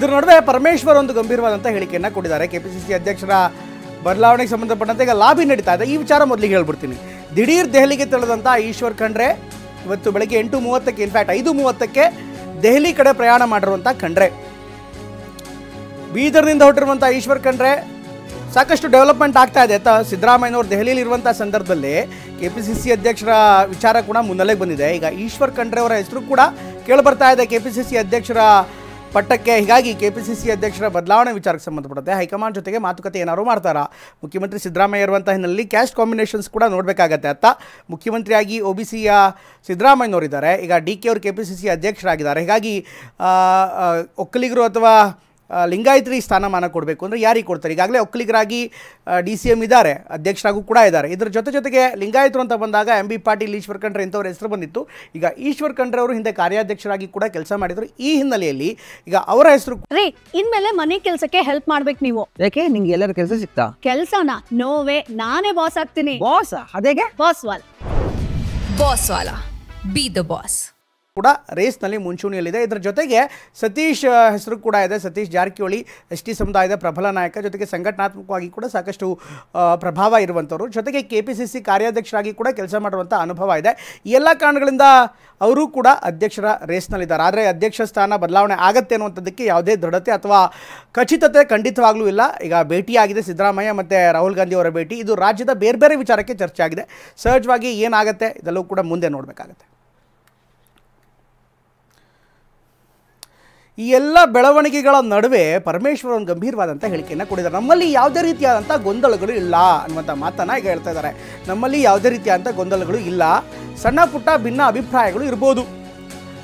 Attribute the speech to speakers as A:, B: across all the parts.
A: ಇದರ ನಡುವೆ ಪರಮೇಶ್ವರ್ ಒಂದು ಗಂಭೀರವಾದಂಥ ಹೇಳಿಕೆಯನ್ನು ಕೊಟ್ಟಿದ್ದಾರೆ. ಕೆಪಿಸಿಸಿ ಅಧ್ಯಕ್ಷರ ಬದಲಾವಣೆಗೆ ಸಂಬಂಧಪಟ್ಟಂತೆ ಈಗ ಲಾಬಿ ನಡೀತಾ ಇದೆ. ಈ ವಿಚಾರ ಮೊದಲಿಗೆ ಹೇಳ್ಬಿಡ್ತೀನಿ. ದಿಢೀರ್ ದೆಹಲಿಗೆ ತೆರಳಿದಂಥ ಈಶ್ವರ್ ಖಂಡ್ರೆ ಇವತ್ತು ಬೆಳಗ್ಗೆ 8:30ಕ್ಕೆ ಇನ್ಫ್ಯಾಕ್ಟ್ 5:30ಕ್ಕೆ ದೆಹಲಿ ಕಡೆ ಪ್ರಯಾಣ ಮಾಡಿರುವಂಥ ಖಂಡ್ರೆ. ಬೀದರ್ನಿಂದ ಹೊರಟಿರುವಂಥ ಈಶ್ವರ್ ಖಂಡ್ರೆ ಸಾಕಷ್ಟು ಡೆವಲಪ್ಮೆಂಟ್ ಆಗ್ತಾ ಇದೆ ಅಂತ ಸಿದ್ದರಾಮಯ್ಯನವರು ದೆಹಲಿಯಲ್ಲಿ ಇರುವಂಥ ಸಂದರ್ಭದಲ್ಲಿ ಕೆಪಿಸಿಸಿ ಅಧ್ಯಕ್ಷರ ವಿಚಾರ ಕೂಡ ಮುನ್ನೆಲೆಗೆ ಬಂದಿದೆ. ಈಗ ಈಶ್ವರ್ ಖಂಡ್ರೆ ಅವರ ಹೆಸರು ಕೂಡ ಕೇಳಿಬರ್ತಾ ಇದೆ ಕೆಪಿಸಿಸಿ ಅಧ್ಯಕ್ಷರ ಪಟ್ಟಕ್ಕೆ. ಹೀಗಾಗಿ ಕೆಪಿಸಿಸಿ ಅಧ್ಯಕ್ಷರ ಬದಲಾವಣೆ ವಿಚಾರಕ್ಕೆ ಸಂಬಂಧಪಡುತ್ತೆ ಹೈಕಮಾಂಡ್ ಜೊತೆಗೆ ಮಾತುಕತೆ ಏನಾದ್ರು ಮಾಡ್ತಾರಾ? ಮುಖ್ಯಮಂತ್ರಿ ಸಿದ್ದರಾಮಯ್ಯ ಇರುವಂಥ ಹಿನ್ನೆಲೆಯಲ್ಲಿ ಕ್ಯಾಸ್ಟ್ ಕಾಂಬಿನೇಷನ್ಸ್ ಕೂಡ ನೋಡಬೇಕಾಗತ್ತೆ. ಅತ್ತ ಮುಖ್ಯಮಂತ್ರಿಯಾಗಿ OBCಯ ಸಿದ್ದರಾಮಯ್ಯನವರಿದ್ದಾರೆ, ಈಗ DK ಅವರು ಕೆಪಿಸಿಸಿ ಅಧ್ಯಕ್ಷರಾಗಿದ್ದಾರೆ. ಹೀಗಾಗಿ ಒಕ್ಕಲಿಗರು ಅಥವಾ ಲಿಂಗಾಯತರಿಗೆ ಸ್ಥಾನಮಾನ ಕೊಡಬೇಕು ಅಂದರೆ ಯಾರಿಗೆ ಕೊಡ್ತಾರೆ? ಈಗಾಗಲೇ ಒಕ್ಕಲಿಗರಾಗಿ DCM ಇದ್ದಾರೆ, ಅಧ್ಯಕ್ಷರಾಗೂ ಕೂಡ ಇದ್ದಾರೆ. ಇದರ ಜೊತೆಗೆ ಲಿಂಗಾಯತರು ಅಂತ ಬಂದಾಗ MB ಪಾಟೀಲ್, ಈಶ್ವರ್ ಖಂಡ್ರೆ ಇಂಥವ್ರ ಹೆಸರು ಬಂದಿತ್ತು. ಈಗ ಈಶ್ವರ್ ಖಂಡ್ರೆ ಅವರು ಹಿಂದೆ ಕಾರ್ಯಾಧ್ಯಕ್ಷರಾಗಿ ಕೂಡ ಕೆಲಸ ಮಾಡಿದ್ರು. ಈ ಹಿನ್ನೆಲೆಯಲ್ಲಿ ಈಗ ಅವರ ಹೆಸರು
B: ರೀ ಇನ್ಮೇಲೆ ಮನೆ ಕೆಲಸಕ್ಕೆ ಹೆಲ್ಪ್ ಮಾಡ್ಬೇಕು ನೀವು.
C: ಯಾಕೆ ನಿಂಗೆ ಎಲ್ಲರ ಕೆಲಸ ಸಿಗ್ತಾ?
B: ಕೆಲಸನ ನೋವೇ ನಾನೇ ಬಾಸ್ ಆಗ್ತೀನಿ.
C: ಬಾಸ್ ಅದೇಗೆ?
B: ಬಾಸ್
D: ವಾಲ ಬಿ ದ ಬಾಸ್
A: ಕೂಡ ರೇಸ್ನಲ್ಲಿ ಮುಂಚೂಣಿಯಲ್ಲಿದೆ. ಇದರ ಜೊತೆಗೆ ಸತೀಶ್ ಹೆಸರು ಕೂಡ ಇದೆ. ಸತೀಶ್ ಜಾರಕಿಹೊಳಿ ST ಸಮುದಾಯದ ಪ್ರಬಲ ನಾಯಕ, ಜೊತೆಗೆ ಸಂಘಟನಾತ್ಮಕವಾಗಿ ಕೂಡ ಸಾಕಷ್ಟು ಪ್ರಭಾವ ಇರುವಂಥವ್ರು, ಜೊತೆಗೆ KPCC ಕಾರ್ಯಾಧ್ಯಕ್ಷರಾಗಿ ಕೂಡ ಕೆಲಸ ಮಾಡುವಂಥ ಅನುಭವ ಇದೆ. ಈ ಎಲ್ಲ ಕಾರಣಗಳಿಂದ ಅವರು ಕೂಡ ಅಧ್ಯಕ್ಷರ ರೇಸ್ನಲ್ಲಿದ್ದಾರೆ. ಆದರೆ ಅಧ್ಯಕ್ಷ ಸ್ಥಾನ ಬದಲಾವಣೆ ಆಗತ್ತೆ ಅನ್ನುವಂಥದ್ದಕ್ಕೆ ಯಾವುದೇ ದೃಢತೆ ಅಥವಾ ಖಚಿತತೆ ಖಂಡಿತವಾಗ್ಲೂ ಇಲ್ಲ. ಈಗ ಭೇಟಿಯಾಗಿದೆ ಸಿದ್ದರಾಮಯ್ಯ ಮತ್ತು ರಾಹುಲ್ ಗಾಂಧಿ ಅವರ ಭೇಟಿ. ಇದು ರಾಜ್ಯದ ಬೇರೆ ಬೇರೆ ವಿಚಾರಕ್ಕೆ ಚರ್ಚೆ ಆಗಿದೆ. ಸಹಜವಾಗಿ ಏನಾಗುತ್ತೆ ಇದೆಲ್ಲವೂ ಕೂಡ ಮುಂದೆ ನೋಡಬೇಕಾಗತ್ತೆ. ಈ ಎಲ್ಲ ಬೆಳವಣಿಗೆಗಳ ನಡುವೆ ಪರಮೇಶ್ವರ್ ಒಂದು ಗಂಭೀರವಾದಂಥ ಹೇಳಿಕೆಯನ್ನು ಕೊಟ್ಟಿದ್ದಾರೆ. ನಮ್ಮಲ್ಲಿ ಯಾವುದೇ ರೀತಿಯಾದಂಥ ಗೊಂದಲಗಳು ಇಲ್ಲ ಅನ್ನುವಂಥ ಮಾತನ್ನು ಈಗ ಹೇಳ್ತಾ ಇದ್ದಾರೆ. ನಮ್ಮಲ್ಲಿ ಯಾವುದೇ ರೀತಿಯಾದಂಥ ಗೊಂದಲಗಳು ಇಲ್ಲ, ಸಣ್ಣ ಪುಟ್ಟ ಭಿನ್ನ ಅಭಿಪ್ರಾಯಗಳು ಇರ್ಬೋದು,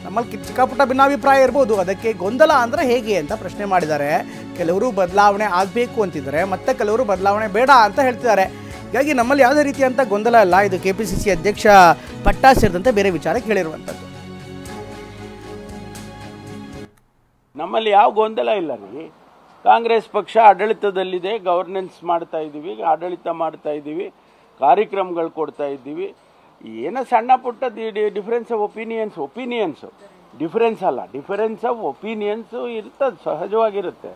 A: ನಮ್ಮಲ್ಲಿ ಚಿಕ್ಕ ಪುಟ್ಟ ಭಿನ್ನಾಭಿಪ್ರಾಯ ಇರ್ಬೋದು, ಅದಕ್ಕೆ ಗೊಂದಲ ಅಂದರೆ ಹೇಗೆ ಅಂತ ಪ್ರಶ್ನೆ ಮಾಡಿದ್ದಾರೆ. ಕೆಲವರು ಬದಲಾವಣೆ ಆಗಬೇಕು ಅಂತಿದ್ದಾರೆ, ಮತ್ತು ಕೆಲವರು ಬದಲಾವಣೆ ಬೇಡ ಅಂತ ಹೇಳ್ತಿದ್ದಾರೆ. ಹೀಗಾಗಿ ನಮ್ಮಲ್ಲಿ ಯಾವುದೇ ರೀತಿಯಾದಂಥ ಗೊಂದಲ ಇಲ್ಲ. ಇದು KPCC ಅಧ್ಯಕ್ಷ ಪಟ್ಟ ಸೇರಿದಂತೆ ಬೇರೆ ವಿಚಾರಕ್ಕೆ ಹೇಳಿರುವಂಥದ್ದು.
E: ನಮ್ಮಲ್ಲಿ ಯಾವ ಗೊಂದಲ ಇಲ್ಲ ರೀ. ಕಾಂಗ್ರೆಸ್ ಪಕ್ಷ ಆಡಳಿತದಲ್ಲಿದೆ, ಗವರ್ನೆನ್ಸ್ ಮಾಡ್ತಾ ಇದ್ದೀವಿ, ಆಡಳಿತ ಮಾಡ್ತಾ ಇದ್ದೀವಿ, ಕಾರ್ಯಕ್ರಮಗಳು ಕೊಡ್ತಾ ಇದ್ದೀವಿ. ಏನೋ ಸಣ್ಣ ಪುಟ್ಟ ಡಿಫರೆನ್ಸ್ ಆಫ್ ಒಪಿನಿಯನ್ಸು ಡಿಫರೆನ್ಸ್ ಅಲ್ಲ, ಡಿಫರೆನ್ಸ್ ಆಫ್ ಒಪಿನಿಯನ್ಸು ಇರ್ತದೆ, ಸಹಜವಾಗಿರುತ್ತೆ.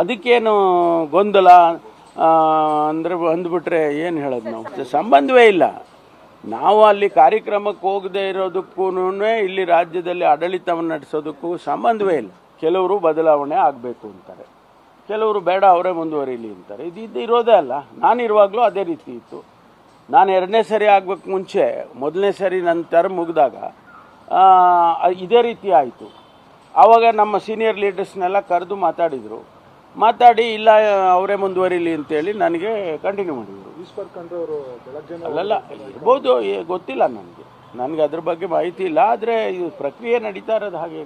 E: ಅದಕ್ಕೇನು ಗೊಂದಲ ಅಂದರೆ ಅಂದ್ಬಿಟ್ರೆ ಏನು ಹೇಳೋದು? ನಾವು ಸಂಬಂಧವೇ ಇಲ್ಲ. ನಾವು ಅಲ್ಲಿ ಕಾರ್ಯಕ್ರಮಕ್ಕೆ ಹೋಗದೆ ಇರೋದಕ್ಕೂ ಇಲ್ಲಿ ರಾಜ್ಯದಲ್ಲಿ ಆಡಳಿತವನ್ನು ನಡೆಸೋದಕ್ಕೂ ಸಂಬಂಧವೇ ಇಲ್ಲ. ಕೆಲವರು ಬದಲಾವಣೆ ಆಗಬೇಕು ಅಂತಾರೆ, ಕೆಲವರು ಬೇಡ ಅವರೇ ಮುಂದುವರಿಲಿ ಅಂತಾರೆ. ಇದು ಇರೋದೇ ಅಲ್ಲ. ನಾನಿರುವಾಗಲೂ ಅದೇ ರೀತಿ ಇತ್ತು. ನಾನು 2ನೇ ಸರಿ ಆಗಬೇಕು ಮುಂಚೆ, 1ನೇ ಸರಿ ನನ್ನ ಟರ್ಮ್ ಮುಗಿದಾಗ ಇದೇ ರೀತಿ ಆಯಿತು. ಆವಾಗ ನಮ್ಮ ಸೀನಿಯರ್ ಲೀಡರ್ಸ್ನೆಲ್ಲ ಕರೆದು ಮಾತಾಡಿ ಇಲ್ಲ ಅವರೇ ಮುಂದುವರಿಲಿ ಅಂತೇಳಿ ನನಗೆ ಕಂಟಿನ್ಯೂ ಮಾಡಿದರು.
F: ಈಶ್ವರ್ ಖಂಡ್ರೆ ಅವರು
E: ಅಲ್ಲಲ್ಲ ಇರ್ಬೋದು, ಗೊತ್ತಿಲ್ಲ ನನಗೆ ಅದ್ರ ಬಗ್ಗೆ ಮಾಹಿತಿ ಇಲ್ಲ. ಆದರೆ ಇದು ಪ್ರಕ್ರಿಯೆ ನಡೀತಾ ಇರೋದು ಹಾಗೆ.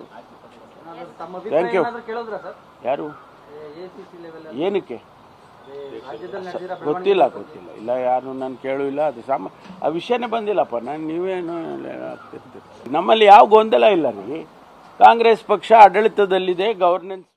E: Thank you. ಯಾರು ಏನಕ್ಕೆ ಗೊತ್ತಿಲ್ಲ ಇಲ್ಲ, ಯಾರು ನಾನು ಕೇಳೂ ಇಲ್ಲ. ಅದು ಆ ವಿಷಯನೇ ಬಂದಿಲ್ಲಪ್ಪ. ನೀವೇನು ಆಗ್ತಿರ್ತೀರಿ. ನಮ್ಮಲ್ಲಿ ಯಾವ ಗೊಂದಲ ಇಲ್ಲ ರೀ. ಕಾಂಗ್ರೆಸ್ ಪಕ್ಷ ಆಡಳಿತದಲ್ಲಿದೆ, ಗವರ್ನೆನ್ಸ್